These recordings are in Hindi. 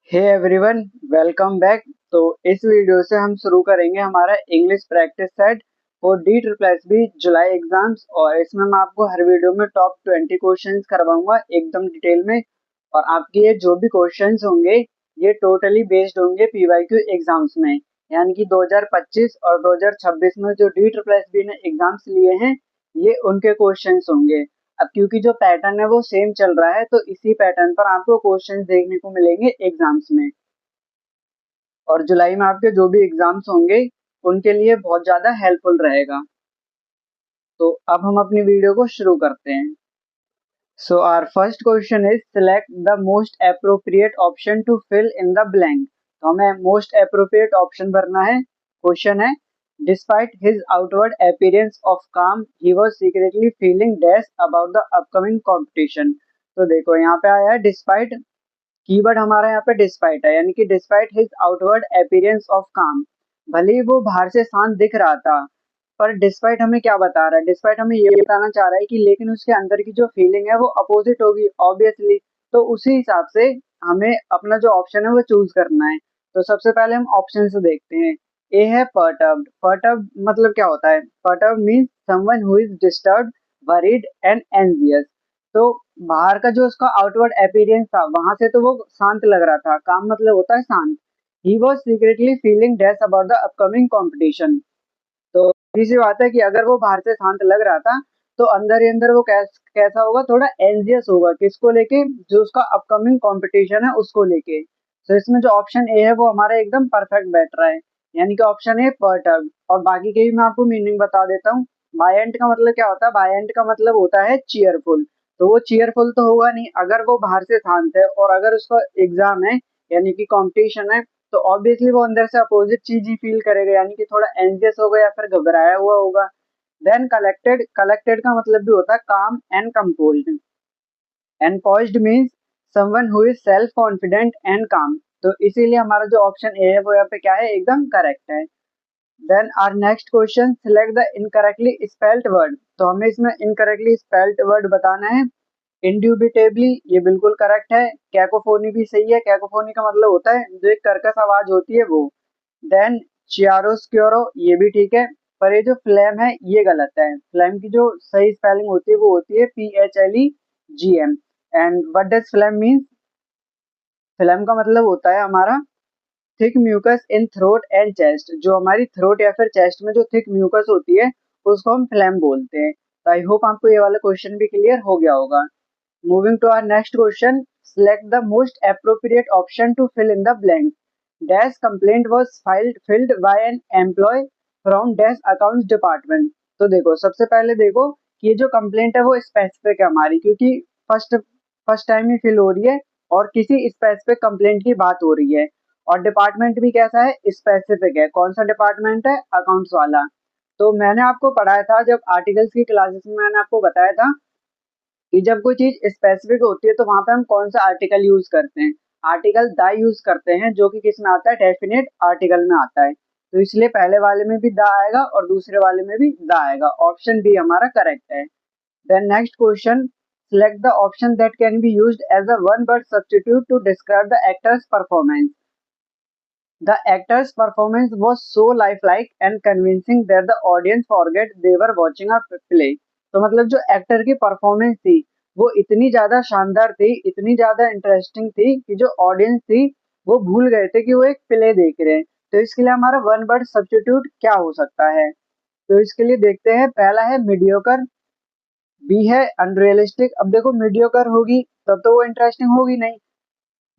Hey everyone, welcome back. तो इस वीडियो से हम शुरू करेंगे हमारा English practice set for D triple S B जुलाई एग्जाम्स। और इसमें मैं आपको हर वीडियो में टॉप 20 क्वेश्चंस करवाऊंगा एकदम डिटेल में। और आपके ये जो भी क्वेश्चंस होंगे ये टोटली बेस्ड होंगे पीवाईक्यू एग्जाम्स में, यानी कि 2025 और 2026 में जो डी ट्रिपल एस बी ने एग्जाम्स लिए हैं ये उनके क्वेश्चंस होंगे। अब क्योंकि जो पैटर्न है वो सेम चल रहा है तो इसी पैटर्न पर आपको क्वेश्चंस देखने को मिलेंगे एग्जाम्स में। और जुलाई में आपके जो भी एग्जाम्स होंगे उनके लिए बहुत ज़्यादा हेल्पफुल रहेगा। तो अब हम अपनी वीडियो को शुरू करते हैं। So our first question is select the most appropriate option to fill in the blank. तो हमें मोस्ट एप्रोप्रिएट ऑप्शन भरना है। क्वेश्चन है, despite his outward appearance of calm he was secretly feeling dash about the upcoming competition. तो देखो यहाँ पे आया है डिस्पाइट, कीवर्ड हमारा यहाँ पे डिस्पाइट है, यानी कि despite his outward appearance of काम। भले ही वो बाहर से शांत दिख रहा था, पर डिस्पाइट हमें क्या बता रहा है? डिस्पाइट हमें ये बताना चाह रहा है कि लेकिन उसके अंदर की जो फीलिंग है वो अपोजिट होगी ऑब्वियसली। तो उसी हिसाब से हमें अपना जो ऑप्शन है वो चूज करना है। तो सबसे पहले हम ऑप्शन से देखते हैं। ए है परटर्ब्ड। परटर्ब्ड मतलब क्या होता है? Perturbed means someone who is disturbed, worried and anxious. तो बाहर का जो उसका आउटवर्ड अपीयरेंस था वहां से तो वो शांत लग रहा था, काम मतलब होता है शांत। He was secretly feeling dash about the upcoming competition. तो सी बात है कि अगर वो बाहर से शांत लग रहा था तो अंदर ही अंदर वो कैसा होगा? थोड़ा एंजियस होगा। किसको लेके? जो उसका अपकमिंग कंपटीशन है उसको लेके। तो इसमें जो ऑप्शन ए है वो हमारा एकदम परफेक्ट बैठ रहा है, यानी कि ऑप्शन ए परटर्ब। और बाकी के भी मैं आपको मीनिंग बता देता हूँ। बायंट का मतलब क्या होता है? बायंट का मतलब होता है चीयरफुल। तो वो चीयरफुल तो होगा नहीं अगर वो बाहर से शांत है, और अगर उसका एग्जाम है यानी कि कंपटीशन है तो ऑब्वियसली वो अंदर से अपोजिट चीज ही फील करेगा, यानी कि थोड़ा एंजियस होगा या फिर घबराया हुआ होगा। देन कलेक्टेड, कलेक्टेड का मतलब भी होता है काम and composed. And poised means someone who is self confident and काम। तो इसीलिए हमारा जो ऑप्शन ए है वो यहाँ पे क्या है? एकदम करेक्ट है। Then our next question, select the incorrectly spelled word. तो हमें इसमें इनकरेक्टली स्पेल्ड वर्ड बताना है। इंड्यूबिटेबली ये बिल्कुल करेक्ट है। कैकोफोनी भी सही है। कैकोफोनी का मतलब होता है जो एक कर्कश आवाज होती है वो। देन चियारोस्क्योरो ये भी ठीक है। पर ये जो फ्लेम है ये गलत है। फ्लेम की जो सही स्पेलिंग होती है वो होती है PHLEGM। And what does phlegm means? Phlegm का मतलब होता है हमारा thick mucus in throat and chest. जो हमारी थ्रोट या फिर चेस्ट में जो थिक म्यूकस होती है उसको हम फ्लेम बोलते हैं। तो आई होप आपको ये वाला क्वेश्चन भी क्लियर हो गया होगा। Moving to our next question, select the most appropriate option to fill in the blank. Dash complaint was filled by an employee from Dash accounts department. तो देखो सबसे पहले देखो कि ये जो कंप्लेंट है वो स्पेसिफिक है हमारी, क्योंकि फर्स्ट फर्स्ट टाइम ही फिल हो रही है और किसी स्पेसिफिक कंप्लेंट की बात हो रही है। और डिपार्टमेंट भी कैसा है? स्पेसिफिक है। कौन सा डिपार्टमेंट है? अकाउंट्स वाला। तो मैंने आपको पढ़ाया था जब आर्टिकल्स की क्लासेस में, मैंने आपको बताया था कि जब कोई चीज स्पेसिफिक होती है तो वहां पे हम कौन सा आर्टिकल यूज करते हैं? आर्टिकल द यूज करते हैं, जो कि किस में आता है? डेफिनेट आर्टिकल में आता है। तो इसलिए पहले वाले में भी द आएगा और दूसरे वाले में भी द आएगा। ऑप्शन बी हमारा करेक्ट है। Then next question, select the option that can be used as a one word substitute to describe the actor's performance. The actor's performance was so lifelike and convincing that the audience forget they were watching a play. तो मतलब जो एक्टर की परफॉर्मेंस थी वो इतनी ज्यादा शानदार थी, इतनी ज्यादा इंटरेस्टिंग थी कि जो ऑडियंस थी वो भूल गए थे कि वो एक प्ले देख रहे हैं। तो इसके लिए हमारा वन वर्ड सब्स्टिट्यूट क्या हो सकता है? तो इसके लिए देखते हैं। पहला है मीडियोकर, बी है अनरियलिस्टिक। अब देखो मीडियोकर होगी तब तो वो इंटरेस्टिंग होगी नहीं,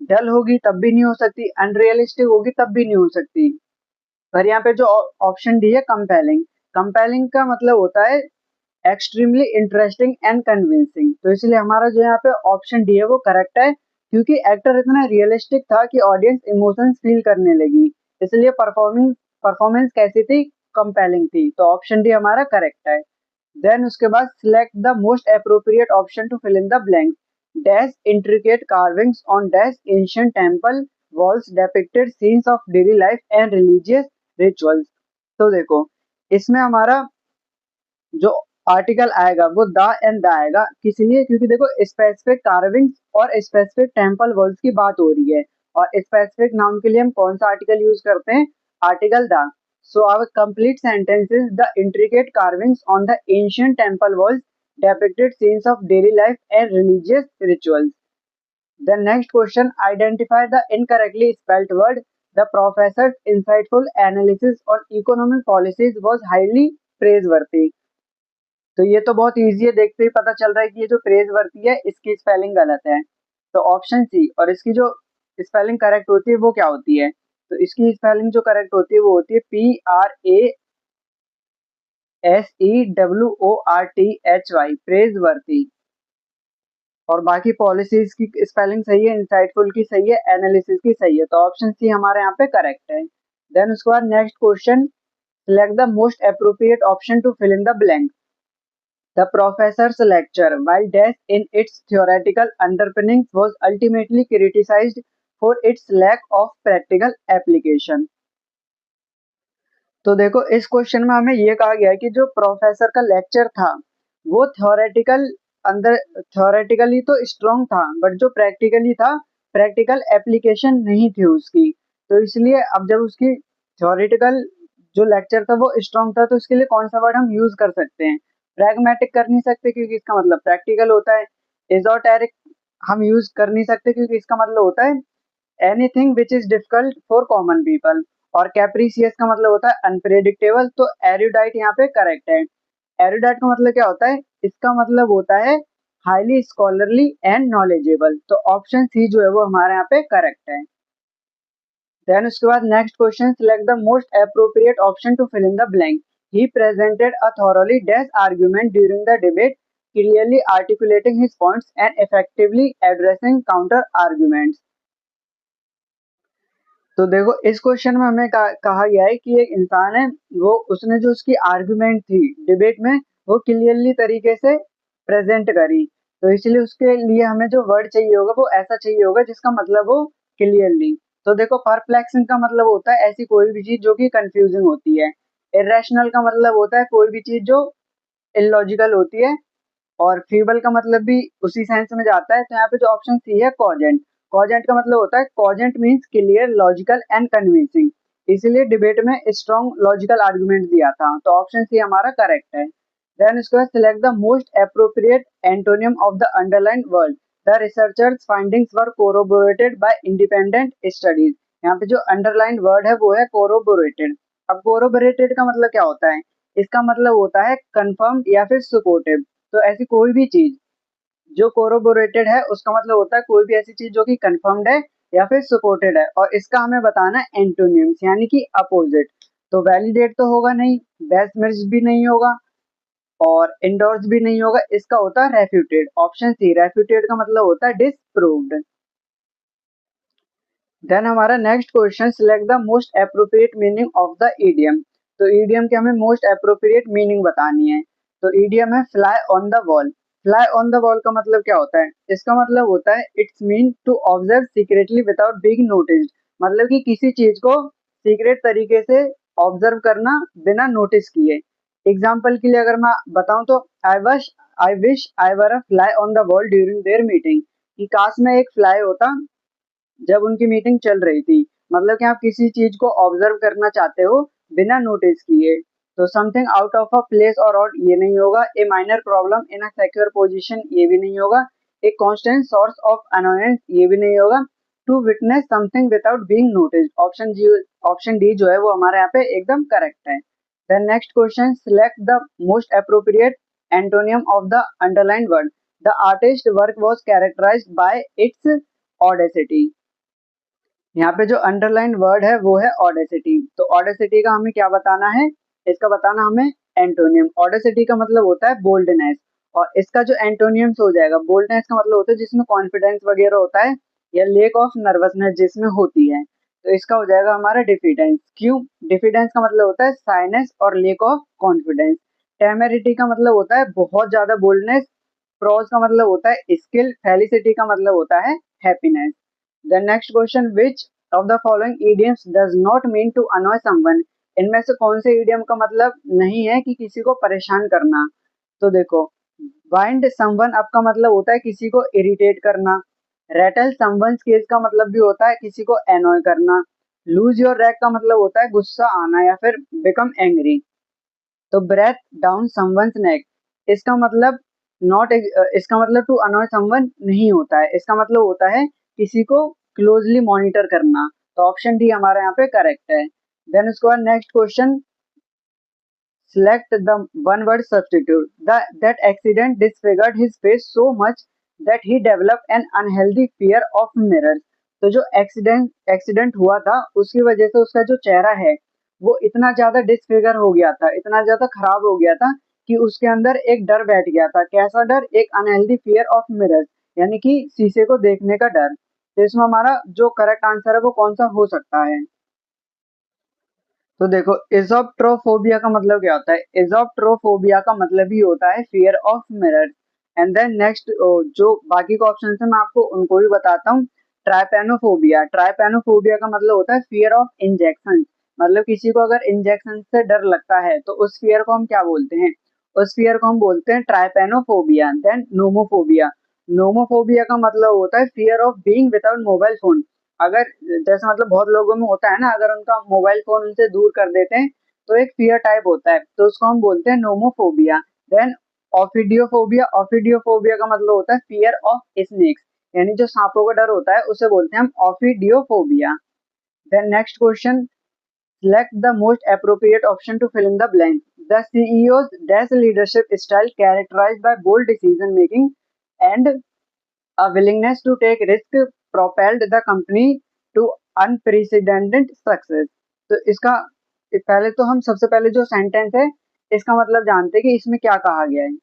डल होगी तब भी नहीं हो सकती, अनरियलिस्टिक होगी तब भी नहीं हो सकती। पर यहाँ पे जो ऑप्शन डी है कंपेलिंग, कंपेलिंग का मतलब होता है एक्सट्रीमली इंटरेस्टिंग एंड कन्विंसिंग। तो इसलिए हमारा जो यहाँ पे ऑप्शन डी है वो करेक्ट है, क्योंकि एक्टर इतना रियलिस्टिक था कि ऑडियंस इमोशंस फील करने लगी। इसलिए परफॉर्मेंस कैसी थी? कंपेलिंग थी। तो ऑप्शन डी हमारा करेक्ट है। देन उसके बाद select the most appropriate option to fill in the blank. Dash intricate carvings on dash ancient temple walls depicted scenes of daily life and religious rituals. तो देखो इसमें हमारा जो आर्टिकल आएगा वो द एंड द आएगा। किस लिए? क्योंकि देखो स्पेसिफिक कार्विंग्स और स्पेसिफिक टेम्पल वॉल्स की बात हो रही है, और स्पेसिफिक नाउन के लिए हम कौन सा आर्टिकल यूज करते हैं, article the. So our complete sentence is the intricate carvings on the ancient temple walls depicted scenes of daily life and religious rituals. The next question, identify the incorrectly spelled word. The professor's insightful analysis on economic policies was highly praiseworthy. तो ये तो बहुत इजी है, देखते ही पता चल रहा है कि ये जो प्रेजवर्दी है इसकी स्पेलिंग गलत है। तो ऑप्शन सी, और इसकी जो स्पेलिंग करेक्ट होती है वो क्या होती है, तो इसकी स्पेलिंग जो करेक्ट होती है वो होती है PRASEWORTHY, प्रेजवर्दी। और बाकी पॉलिसीज की स्पेलिंग सही है, इंसाइटफुल की सही है, एनालिसिस की सही है, तो ऑप्शन सी हमारे यहाँ पे करेक्ट है। देन उसके बाद next question, select the most appropriate option to fill in the blank. The professor's lecture, while dense in its theoretical underpinnings, was ultimately criticized for its lack of practical application. तो देखो इस क्वेश्चन में हमें ये कहा गया है कि जो प्रोफेसर का लेक्चर था वो थ्योरेटिकली तो स्ट्रॉन्ग था, बट जो प्रैक्टिकली था प्रैक्टिकल एप्लीकेशन नहीं थी उसकी। तो इसलिए अब जब उसकी थ्योरेटिकल जो लेक्चर था वो स्ट्रॉन्ग था, तो इसके लिए कौन सा वर्ड हम यूज कर सकते हैं, प्रैग्मेटिक कर नहीं सकते क्योंकि इसका मतलब प्रैक्टिकल होता है। एजोटेरिक हम यूज कर नहीं सकते क्योंकि इसका मतलब होता है anything which is difficult for common people. और कैप्रीसियस का मतलब होता है अनप्रेडिक्टेबल। तो एरुडाइट यहाँ पे करेक्ट है। एरुडाइट का मतलब क्या होता है, इसका मतलब होता है हाईली स्कॉलरली एंड नॉलेजेबल। तो ऑप्शन सी जो है वो हमारे यहाँ पे करेक्ट है। देन उसके बाद next question, select the most appropriate option to fill in the blank. He presented a thoroughly dense argument during the debate, clearly articulating his points and effectively addressing counter arguments. तो देखो इस क्वेश्चन में हमें कहा गया है कि एक इंसान है, वो उसने जो उसकी आर्ग्यूमेंट थी डिबेट में वो क्लियरली तरीके से प्रेजेंट करी। तो इसलिए उसके लिए हमें जो वर्ड चाहिए होगा वो ऐसा चाहिए होगा जिसका मतलब हो क्लियरली। तो देखो परप्लेक्सिंग का मतलब होता है ऐसी कोई भी चीज जो कि कंफ्यूजिंग होती है। इरेशनल का मतलब होता है कोई भी चीज जो इलॉजिकल होती है। और फीबल का मतलब भी उसी सेंस में जाता है। तो यहाँ पे जो ऑप्शन सी है कॉजेंट, कॉजेंट का मतलब होता है cogent means clear, logical and convincing. इसीलिए डिबेट में स्ट्रॉन्ग लॉजिकल आर्गुमेंट दिया था। तो ऑप्शन सी हमारा करेक्ट है। देन इसके बाद select the most appropriate antonym of the underline word. The researchers findings were corroborated by independent studies. यहाँ पे जो अंडरलाइन वर्ड है वो है कोरोबोरेटेड। अब कोरोबोरेटेड का मतलब क्या होता है, इसका मतलब होता है कंफर्म या फिर सपोर्टिव। तो ऐसी कोई भी चीज जो कोरोबोरेटेड है उसका मतलब होता है कोई भी ऐसी चीज जो कि कंफर्म्ड है या फिर सपोर्टेड है। और इसका हमें बताना है एंटोनिम्स यानी कि अपोजिट। तो वैलिडेट तो होगा नहीं, बेस्टमिज्ड भी नहीं होगा और इंडोर्स भी नहीं होगा, इसका होता है रेफ्यूटेड। ऑप्शन सी, रेफ्यूटेड का मतलब होता है डिसप्रूव्ड। देन हमारा next question, select the most appropriate meaning of the idiom. तो ईडियम के हमें मोस्ट एप्रोप्रिएट मीनिंग बतानी है। तो ईडियम है fly on the wall. Fly on the wall का मतलब क्या होता है, इसका मतलब होता है it's mean to observe secretly without being noticed. मतलब कि किसी चीज को सीक्रेट तरीके से ऑब्जर्व करना बिना नोटिस किए। एग्जाम्पल के लिए अगर मैं बताऊं तो I wish I were a fly on the wall during their meeting, कि काश मैं एक फ्लाई होता जब उनकी मीटिंग चल रही थी। मतलब कि आप किसी चीज को ऑब्जर्व करना चाहते हो बिना नोटिस किए। तो something out of a place और ऑड ये नहीं होगा। A minor problem in a secure position ये भी नहीं होगा। A constant source of annoyance ये भी नहीं होगा। To witness something without being noticed, option D जो है वो हमारे यहाँ पे एकदम करेक्ट है। Then next question, select the most appropriate antonym of the underline word. The artist work was characterized by it's audacity. यहाँ पे जो अंडरलाइन वर्ड है वो है ऑडेसिटी। तो ऑडेसिटी का हमें क्या बताना है, इसका बताना हमें एंटोनियम। ऑडेसिटी का मतलब होता है बोल्डनेस, और इसका जो एंटोनियम्स हो जाएगा, बोल्डनेस का मतलब होता है जिसमें कॉन्फिडेंस वगैरह होता है, या लेक ऑफ नर्वसनेस जिसमें होती है। तो इसका हो जाएगा हमारा डिफिडेंस। क्यों, डिफिडेंस का मतलब होता है साइनेस और लेक ऑफ कॉन्फिडेंस। टेमेरिटी का मतलब होता है बहुत ज्यादा बोल्डनेस। प्रोज का मतलब होता है स्किल। फेलिसिटी का मतलब होता है happiness. The next question, which of the following idioms does not mean to annoy someone? इनमें से कौन से idiom का मतलब नहीं है कि किसी को परेशान करना। तो देखो wind someone up का मतलब होता है किसी को इरिटेट करना। रेटल समवंस केस का मतलब भी होता है किसी को एनॉय करना। लूज योर रैग का मतलब होता है गुस्सा आना या फिर बिकम एंग्री। तो ब्रेथ डाउन समवंस नेक, इसका मतलब नॉट, इसका मतलब टू अनॉय समवन नहीं होता है, इसका मतलब होता है किसी को क्लोजली मॉनिटर करना। तो ऑप्शन डी हमारा यहाँ पे करेक्ट है। देन उसके बाद next question, select the one word substitute. That accident disfigured his face so much that he developed an unhealthy fear of mirrors. तो जो एक्सीडेंट हुआ था उसकी वजह से उसका जो चेहरा है वो इतना ज्यादा डिसफिगर हो गया था, इतना ज्यादा खराब हो गया था कि उसके अंदर एक डर बैठ गया था। कैसा डर? एक अनहेल्दी फियर ऑफ मिरर्स, यानी कि शीशे को देखने का डर। तो इसमें हमारा जो करेक्ट आंसर है वो कौन सा हो सकता है? तो देखो, इज़ोप्ट्रोफोबिया का मतलब क्या होता है? इज़ोप्ट्रोफोबिया का मतलब ही होता है fear of mirror. And then next जो बाकी के ऑप्शन है मैं आपको उनको भी बताता हूँ। ट्राइपेनोफोबिया, ट्राइपेनोफोबिया का मतलब होता है फियर ऑफ इंजेक्शन। मतलब किसी को अगर इंजेक्शन से डर लगता है तो उस फियर को हम क्या बोलते हैं? उस फियर को हम बोलते हैं ट्राइपेनोफोबिया। देन नोमोफोबिया, नोमोफोबिया का मतलब होता है fear of being without mobile phone. अगर जैसे मतलब बहुत लोगों में होता है ना, अगर उनका मोबाइल फोन उनसे दूर कर देते हैं तो एक फियर टाइप होता है, तो उसको हम बोलते हैं नोमोफोबिया। देन ऑफिडियोफोबिया, ऑफिडियोफोबिया का मतलब होता है फियर ऑफ स्नेक्स, यानी जो सांपों का डर होता है उसे बोलते हैं हम ophidiophobia. Then next question, select the most appropriate option to fill in the blank. The CEO's dash leadership style characterized by bold decision making and a willingness to take risk propelled the company to unprecedented success. तो इसका पहले तो हम सबसे पहले जो सेंटेंस है इसका मतलब जानते हैं कि इसमें क्या कहा गया है।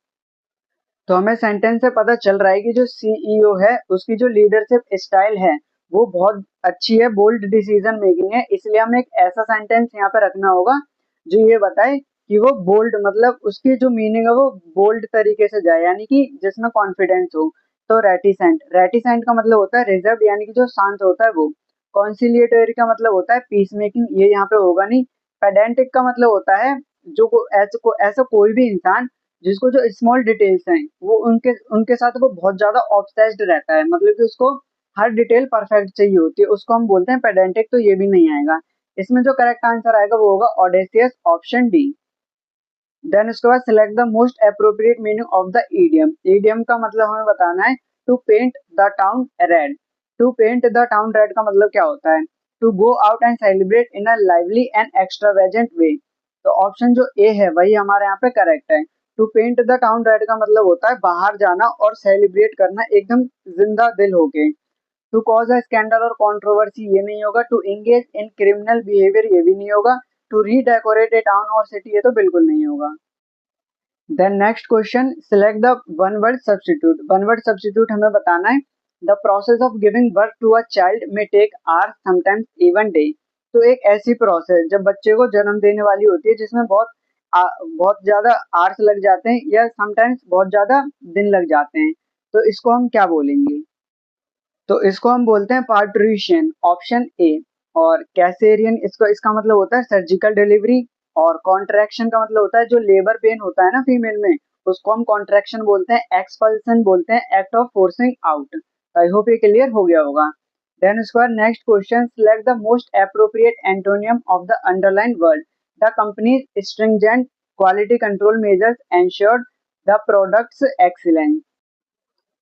तो हमें सेंटेंस से पता चल रहा है कि जो सीईओ है उसकी जो लीडरशिप स्टाइल है वो बहुत अच्छी है, बोल्ड डिसीजन मेकिंग है। इसलिए हमें एक ऐसा सेंटेंस यहाँ पे रखना होगा जो ये बताए कि वो बोल्ड, मतलब उसकी जो मीनिंग है वो बोल्ड तरीके से जाए, यानी कि जिसमें कॉन्फिडेंस हो। तो रेटिसेंट, रेटिसेंट का मतलब होता है रिजर्व, यानी कि जो शांत होता है वो। कॉन्सिलिएटरी का मतलब होता है पीस मेकिंग, ये यहाँ पे होगा नहीं। पेडेंटिक का मतलब होता है जो ऐसा कोई भी इंसान जिसको जो स्मॉल डिटेल्स हैं वो उनके उनके साथ वो बहुत ज्यादा ऑब्सेस्ड रहता है, मतलब कि उसको हर डिटेल परफेक्ट चाहिए होती है, उसको हम बोलते हैं पेडेंटिक। तो ये भी नहीं आएगा। इसमें जो करेक्ट आंसर आएगा वो होगा ऑडेसियस, ऑप्शन डी। देन उसके बाद select the most appropriate meaning of the idiom. Idiom का मतलब हमें बताना है to paint the town red. To paint the town red का मतलब क्या होता है? To go out and celebrate in a lively and extravagant way. तो ऑप्शन जो ए है वही हमारे यहाँ पे करेक्ट है। To paint the town red का मतलब होता है बाहर जाना और सेलिब्रेट करना एकदम जिंदा दिल होके। टू कॉज अ स्कैंडल और कंट्रोवर्सी ये नहीं होगा। To engage in criminal behaviour ये भी नहीं होगा। टू रीडेकोरेट ए टाउन और सिटी ये तो बिल्कुल नहीं होगा। Then next question, select the one word substitute. One word substitute हमें बताना है the process of giving birth to a child may take hour sometimes even day. तो एक ऐसी प्रोसेस जब बच्चे को जन्म देने वाली होती है जिसमें बहुत ज्यादा आवर्स लग जाते हैं या समटाइम्स बहुत ज्यादा दिन लग जाते हैं, तो इसको हम क्या बोलेंगे? तो इसको हम बोलते हैं पार्ट्यूशन, ऑप्शन ए। और कैसेरियन, इसको इसका मतलब होता है सर्जिकल डिलीवरी। और कॉन्ट्रैक्शन का मतलब होता है जो लेबर पेन होता है ना फीमेल में, उसको हम कॉन्ट्रैक्शन बोलते हैं। एक्सपल्सन बोलते हैं act of forcing out. I hope ये क्लियर हो गया होगा। देन उसके बाद next question, select the most appropriate antonym of the underline word. The companies stringent quality control measures ensured the products excellence.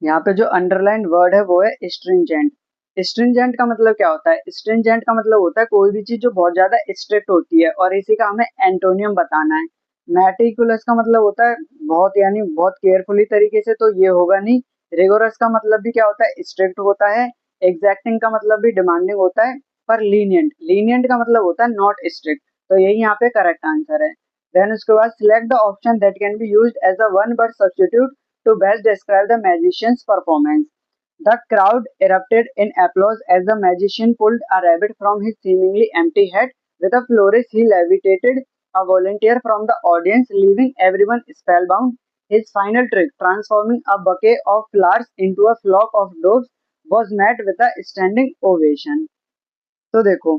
यहाँ पे जो अंडरलाइन वर्ड है वो है स्ट्रिंजेंट। स्ट्रिंजेंट का मतलब क्या होता है? स्ट्रिंजेंट का मतलब होता है कोई भी चीज जो बहुत ज्यादा स्ट्रिक्ट होती है, और इसी का हमें एंटोनियम बताना है। मेटिकुलस का मतलब होता है बहुत, यानी बहुत केयरफुली तरीके से, तो ये होगा नहीं। रिगोरस का मतलब भी क्या होता है? स्ट्रिक्ट होता है। एग्जैक्टिंग का मतलब भी डिमांडिंग होता है। पर लीनियंट, लीनियंट का मतलब होता है नॉट स्ट्रिक्ट। तो यही यहाँ पे करेक्ट आंसर है। देन उसके बाद select the option that can be used as a one word substitute to best describe the magician's performance. The crowd erupted in applause as the magician pulled a rabbit from his seemingly empty head. With a flourish, he levitated a volunteer from the audience, leaving everyone spellbound. His final trick, transforming a bouquet of flowers into a flock of doves, was met with a standing ovation. तो देखो,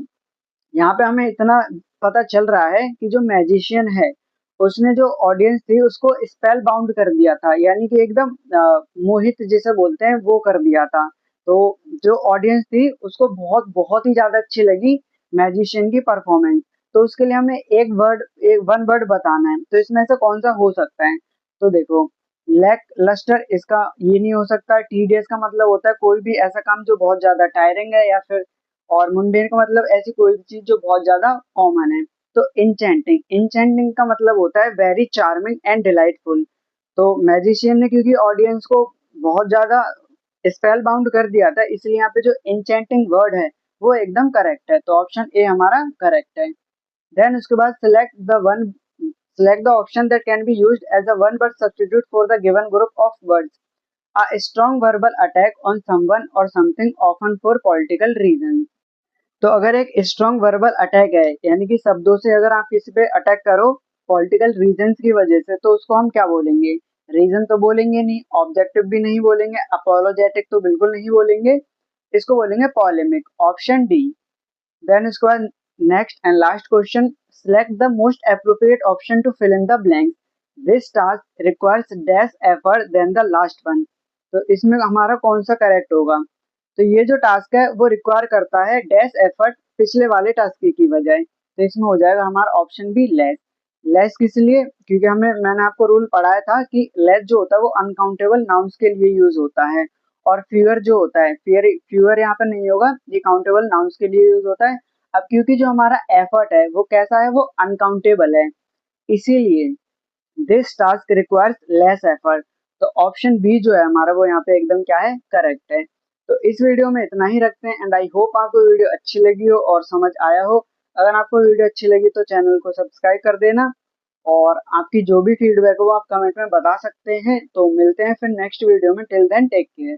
यहाँ पे हमें इतना पता चल रहा है कि जो मैजिशियन है उसने जो ऑडियंस थी उसको स्पेल बाउंड कर दिया था, यानी कि एकदम मोहित जिसे बोलते हैं वो कर दिया था। तो जो ऑडियंस थी उसको बहुत बहुत ही ज्यादा अच्छी लगी मैजिशियन की परफॉर्मेंस। तो उसके लिए हमें एक वन वर्ड बताना है, तो इसमें से कौन सा हो सकता है। तो देखो, लैक लस्टर इसका ये नहीं हो सकता। टीडियस का मतलब होता है कोई भी ऐसा काम जो बहुत ज्यादा टायरिंग है, या फिर और मुंडेन का मतलब ऐसी कोई भी चीज जो बहुत ज्यादा कॉमन है। तो इंचेंटिंग का मतलब होता है वेरी चार्मिंग एंड डिलाइटफुल। तो मैजिशियन ने क्योंकि ऑडियंस को बहुत ज्यादा स्पेल बाउंड कर दिया था, इसलिए यहाँ पे जो इंचेंटिंग वर्ड है वो एकदम करेक्ट है। तो ऑप्शन ए हमारा करेक्ट है। देन उसके बाद select the option that can be used as a one word substitute for the given group of words. A strong verbal attack on someone or something often for political reasons. तो अगर एक स्ट्रॉन्ग वर्बल अटैक है, यानी कि शब्दों से अगर आप किसी पे अटैक करो पॉलिटिकल रीजंस की वजह से, तो उसको हम क्या बोलेंगे। रीजन तो बोलेंगे नहीं, ऑब्जेक्टिव भी नहीं बोलेंगे, अपोलोजेटिक तो बिल्कुल नहीं बोलेंगे, इसको बोलेंगे पॉलेमिक, ऑप्शन डी। देन इसके बाद next and last question, select the most appropriate option to fill in the blanks. This task requires dash effort than the last one. तो इसमें हमारा कौन सा करेक्ट होगा। तो ये जो टास्क है वो रिक्वायर करता है डैश एफर्ट पिछले वाले टास्क की बजाय। तो इसमें हो जाएगा हमारा ऑप्शन बी लेस। लेस किस लिए, क्योंकि मैंने आपको रूल पढ़ाया था कि लेस जो होता है वो अनकाउंटेबल नाउन्स के लिए यूज होता है, और फ्यूअर जो होता है, फ्यूअर यहाँ पे नहीं होगा, ये काउंटेबल नाउन्स के लिए यूज होता है। अब क्योंकि जो हमारा एफर्ट है वो कैसा है, वो अनकाउंटेबल है, इसीलिए this task requires less effort. तो ऑप्शन बी जो है हमारा वो यहाँ पे एकदम क्या है, करेक्ट है। तो इस वीडियो में इतना ही रखते हैं, एंड आई होप आपको वीडियो अच्छी लगी हो और समझ आया हो। अगर आपको वीडियो अच्छी लगी तो चैनल को सब्सक्राइब कर देना, और आपकी जो भी फीडबैक हो वो आप कमेंट में बता सकते हैं। तो मिलते हैं फिर नेक्स्ट वीडियो में, टिल देन टेक केयर।